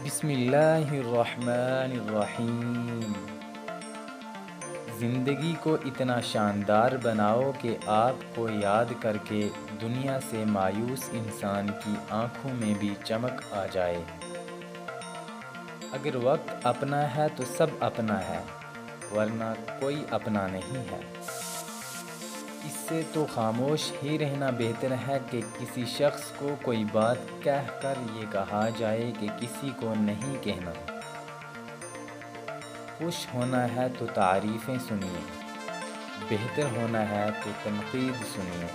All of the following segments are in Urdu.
بسم اللہ الرحمن الرحیم۔ زندگی کو اتنا شاندار بناؤ کہ آپ کو یاد کر کے دنیا سے مایوس انسان کی آنکھوں میں بھی چمک آ جائے۔ اگر وقت اپنا ہے تو سب اپنا ہے، ورنہ کوئی اپنا نہیں ہے۔ اس سے تو خاموش ہی رہنا بہتر ہے کہ کسی شخص کو کوئی بات کہہ کر یہ کہا جائے کہ کسی کو نہیں کہنا۔ خوش ہونا ہے تو تعریفیں سنیے، بہتر ہونا ہے تو تنقید سنیے۔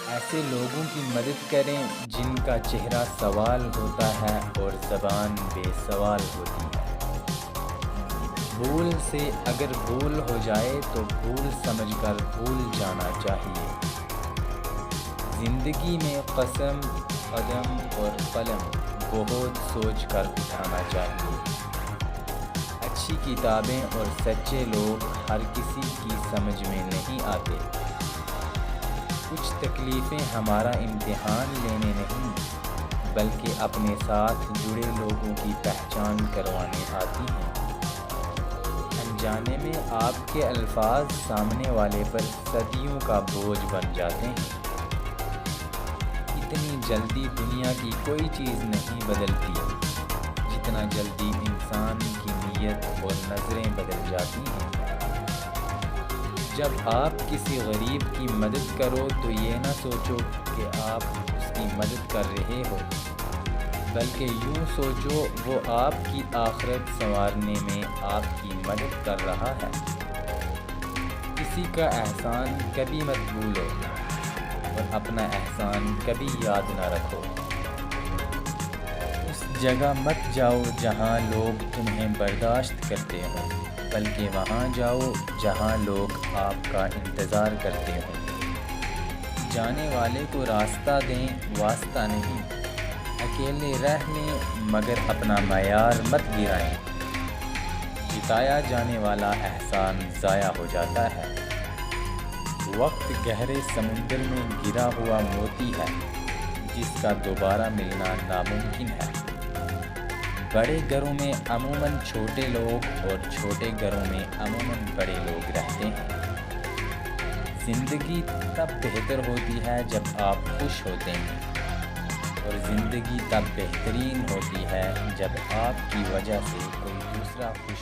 ایسے لوگوں کی مدد کریں جن کا چہرہ سوال ہوتا ہے اور زبان بے سوال ہوتی ہے۔ بھول سے اگر بھول ہو جائے تو بھول سمجھ کر بھول جانا چاہیے۔ زندگی میں قسم، قدم اور قلم بہت سوچ کر اٹھانا چاہیے۔ اچھی کتابیں اور سچے لوگ ہر کسی کی سمجھ میں نہیں آتے۔ کچھ تکلیفیں ہمارا امتحان لینے نہیں، بلکہ اپنے ساتھ جڑے لوگوں کی پہچان کروانے آتی ہیں۔ انجانے میں آپ کے الفاظ سامنے والے پر صدیوں کا بوجھ بن جاتے ہیں۔ اتنی جلدی دنیا کی کوئی چیز نہیں بدلتی جتنا جلدی انسان کی نیت اور نظریں بدل جاتی ہیں۔ جب آپ کسی غریب کی مدد کرو تو یہ نہ سوچو کہ آپ اس کی مدد کر رہے ہو، بلکہ یوں سوچو وہ آپ کی آخرت سنوارنے میں آپ کی مدد کر رہا ہے۔ کسی کا احسان کبھی مت بھولو اور اپنا احسان کبھی یاد نہ رکھو۔ اس جگہ مت جاؤ جہاں لوگ تمہیں برداشت کرتے ہوں، بلکہ وہاں جاؤ جہاں لوگ آپ کا انتظار کرتے ہوں۔ جانے والے کو راستہ دیں، واسطہ نہیں۔ اکیلے رہ لیں مگر اپنا معیار مت گرائیں۔ جتایا جانے والا احسان ضائع ہو جاتا ہے۔ وقت گہرے سمندر میں گرا ہوا موتی ہے جس کا دوبارہ ملنا ناممکن ہے۔ بڑے گھروں میں عموماً چھوٹے لوگ اور چھوٹے گھروں میں عموماً بڑے لوگ رہتے ہیں۔ زندگی تب بہتر ہوتی ہے جب آپ خوش ہوتے ہیں، اور زندگی تب بہترین ہوتی ہے جب آپ کی وجہ سے کوئی دوسرا خوش